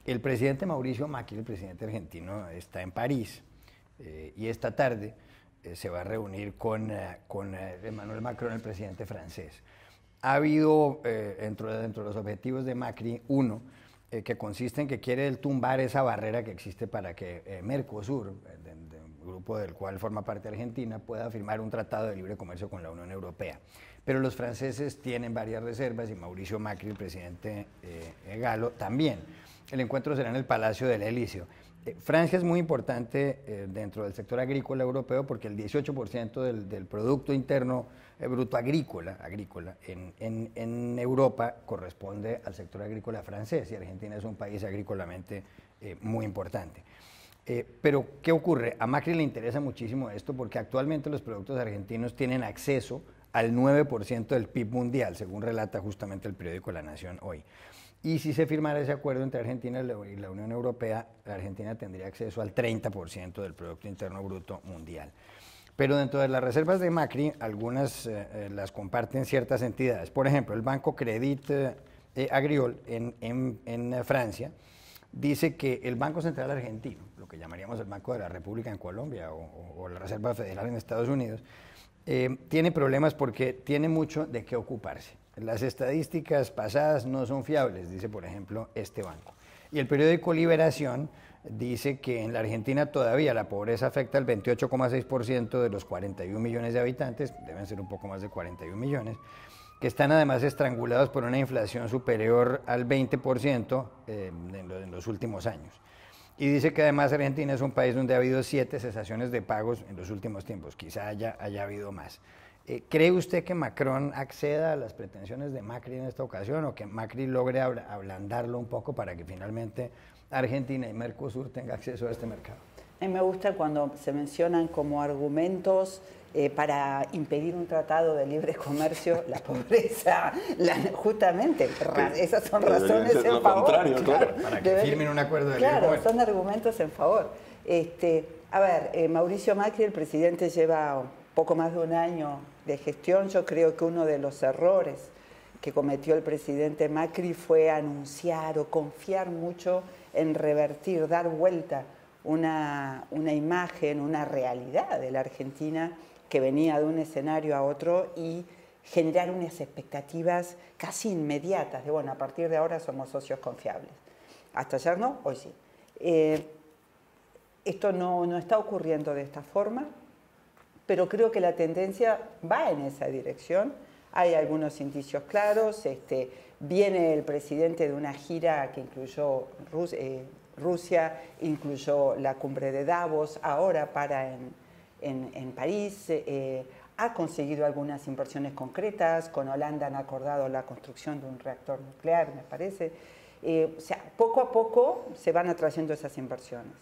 El presidente Mauricio Macri, el presidente argentino, está en París y esta tarde se va a reunir con Emmanuel Macron, el presidente francés. Ha habido dentro de los objetivos de Macri uno que consiste en que quiere él tumbar esa barrera que existe para que Mercosur, un grupo del cual forma parte Argentina, pueda firmar un tratado de libre comercio con la Unión Europea. Pero los franceses tienen varias reservas y Mauricio Macri, el presidente galo, también. El encuentro será en el Palacio del Elíseo. Francia es muy importante dentro del sector agrícola europeo porque el 18% del Producto Interno Bruto agrícola en Europa corresponde al sector agrícola francés y Argentina es un país agrícolamente muy importante. Pero, ¿qué ocurre? A Macri le interesa muchísimo esto porque actualmente los productos argentinos tienen acceso al 9% del PIB mundial, según relata justamente el periódico La Nación hoy. Y si se firmara ese acuerdo entre Argentina y la Unión Europea, la Argentina tendría acceso al 30% del Producto Interno Bruto mundial. Pero dentro de las reservas de Macri, algunas las comparten ciertas entidades. Por ejemplo, el Banco Crédit Agricole en Francia dice que el Banco Central Argentino, lo que llamaríamos el Banco de la República en Colombia o la Reserva Federal en Estados Unidos, tiene problemas porque tiene mucho de qué ocuparse. Las estadísticas pasadas no son fiables, dice por ejemplo este banco. Y el periódico Liberación dice que en la Argentina todavía la pobreza afecta al 28,6% de los 41 millones de habitantes, deben ser un poco más de 41 millones, que están además estrangulados por una inflación superior al 20% en los últimos años. Y dice que además Argentina es un país donde ha habido 7 cesaciones de pagos en los últimos tiempos, quizá haya habido más. ¿Cree usted que Macron acceda a las pretensiones de Macri en esta ocasión o que Macri logre ablandarlo un poco para que finalmente Argentina y Mercosur tengan acceso a este mercado? A mí me gusta cuando se mencionan como argumentos para impedir un tratado de libre comercio la pobreza, justamente, esas son razones en favor. Claro, para que firmen un acuerdo de libre comercio. Son argumentos en favor. A ver, Mauricio Macri, el presidente, lleva poco más de un año de gestión. Yo creo que uno de los errores que cometió el presidente Macri fue anunciar o confiar mucho en revertir, dar vuelta una imagen, una realidad de la Argentina que venía de un escenario a otro y generar unas expectativas casi inmediatas de, bueno, a partir de ahora somos socios confiables. Hasta ayer no, hoy sí. Esto no está ocurriendo de esta forma, pero creo que la tendencia va en esa dirección. Hay algunos indicios claros. Viene el presidente de una gira que incluyó Rusia, incluyó la cumbre de Davos, ahora para en París. Ha conseguido algunas inversiones concretas. Con Holanda han acordado la construcción de un reactor nuclear, me parece. O sea, poco a poco se van atrayendo esas inversiones.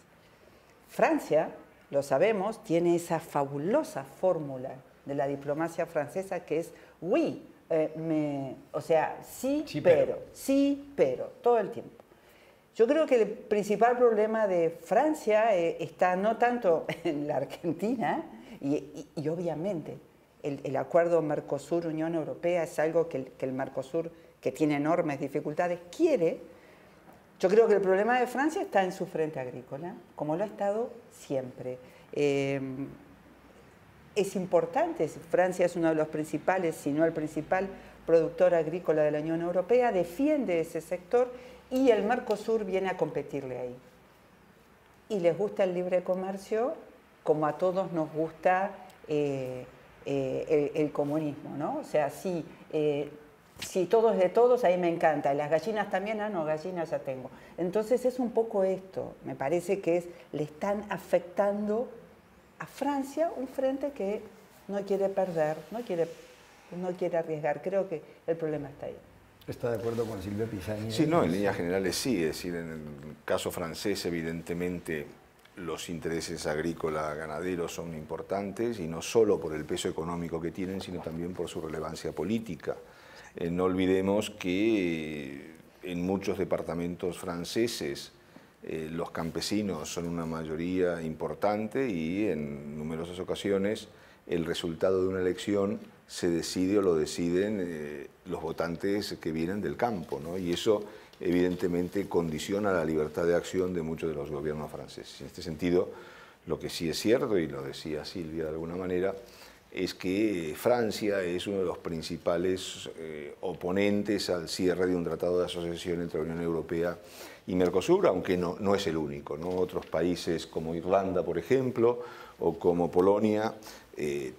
Francia, lo sabemos, tiene esa fabulosa fórmula de la diplomacia francesa que es oui, o sea, sí, pero, todo el tiempo. Yo creo que el principal problema de Francia está no tanto en la Argentina y obviamente el acuerdo Mercosur-Unión Europea es algo que el Mercosur, que tiene enormes dificultades, quiere. Yo creo que el problema de Francia está en su frente agrícola, como lo ha estado siempre. Es importante, Francia es uno de los principales, si no el principal productor agrícola de la Unión Europea, defiende ese sector y el Mercosur viene a competirle ahí. Y les gusta el libre comercio como a todos nos gusta el comunismo, ¿no? O sea, si todo es de todos, ahí me encanta. Las gallinas también, no, gallinas ya tengo. Entonces es un poco esto, me parece que le están afectando a Francia un frente que no quiere perder, no quiere arriesgar. Creo que el problema está ahí. ¿Está de acuerdo con Silvia Pisani? Sí, no, en líneas generales sí. Es decir, en el caso francés, evidentemente, los intereses agrícolas ganaderos son importantes y no solo por el peso económico que tienen, sino también por su relevancia política. No olvidemos que en muchos departamentos franceses los campesinos son una mayoría importante y en numerosas ocasiones el resultado de una elección se decide o lo deciden los votantes que vienen del campo, ¿no? Y eso evidentemente condiciona la libertad de acción de muchos de los gobiernos franceses. En este sentido, lo que sí es cierto, y lo decía Silvia de alguna manera, es que Francia es uno de los principales oponentes al cierre de un tratado de asociación entre la Unión Europea y Mercosur, aunque no es el único, ¿no? Otros países como Irlanda, por ejemplo, o como Polonia,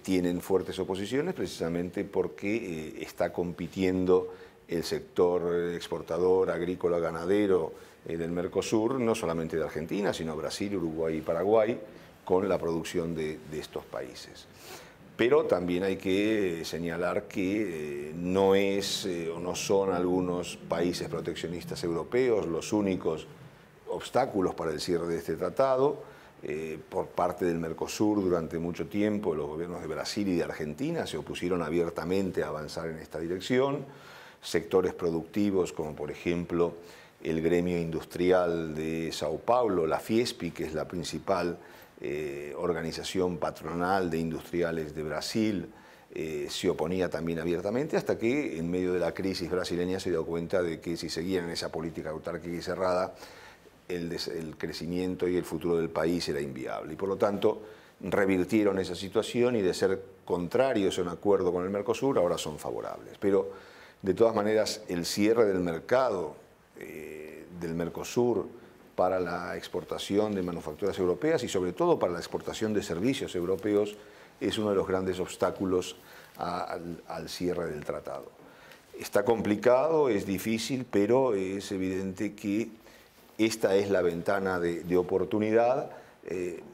tienen fuertes oposiciones precisamente porque está compitiendo el sector exportador, agrícola, ganadero del Mercosur, no solamente de Argentina, sino Brasil, Uruguay y Paraguay, con la producción de estos países. Pero también hay que señalar que no es o no son algunos países proteccionistas europeos los únicos obstáculos para el cierre de este tratado. Por parte del Mercosur durante mucho tiempo los gobiernos de Brasil y de Argentina se opusieron abiertamente a avanzar en esta dirección. Sectores productivos como por ejemplo el gremio industrial de Sao Paulo, la Fiesp, que es la principal organización patronal de industriales de Brasil, se oponía también abiertamente, hasta que en medio de la crisis brasileña se dio cuenta de que si seguían en esa política autárquica y cerrada, el crecimiento y el futuro del país era inviable. Y por lo tanto revirtieron esa situación y de ser contrarios a un acuerdo con el Mercosur, ahora son favorables. Pero de todas maneras el cierre del mercado del Mercosur para la exportación de manufacturas europeas y sobre todo para la exportación de servicios europeos es uno de los grandes obstáculos al cierre del tratado. Está complicado, es difícil, pero es evidente que esta es la ventana de oportunidad.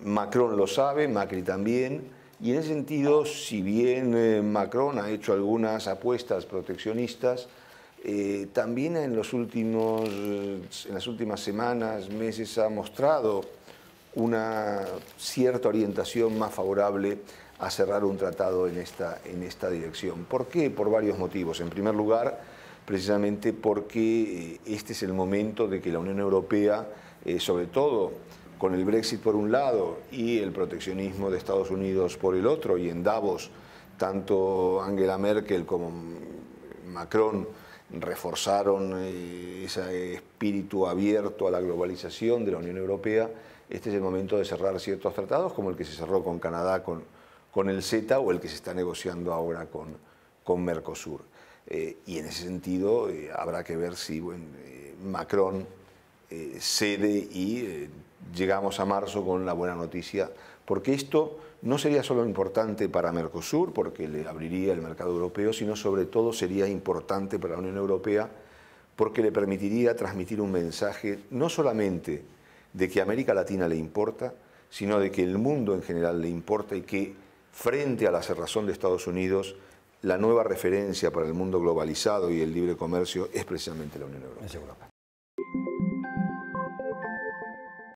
Macron lo sabe, Macri también, y en ese sentido, si bien Macron ha hecho algunas apuestas proteccionistas, también en las últimas semanas, meses, ha mostrado una cierta orientación más favorable a cerrar un tratado en esta dirección. ¿Por qué? Por varios motivos. En primer lugar, precisamente porque este es el momento de que la Unión Europea, sobre todo con el Brexit por un lado y el proteccionismo de Estados Unidos por el otro, y en Davos tanto Angela Merkel como Macron reforzaron ese espíritu abierto a la globalización de la Unión Europea. Este es el momento de cerrar ciertos tratados, como el que se cerró con Canadá con el CETA, o el que se está negociando ahora con Mercosur. Y en ese sentido habrá que ver si Macron cede y llegamos a marzo con la buena noticia, porque esto no sería solo importante para Mercosur, porque le abriría el mercado europeo, sino sobre todo sería importante para la Unión Europea, porque le permitiría transmitir un mensaje no solamente de que a América Latina le importa, sino de que el mundo en general le importa, y que frente a la cerrazón de Estados Unidos, la nueva referencia para el mundo globalizado y el libre comercio es precisamente la Unión Europea.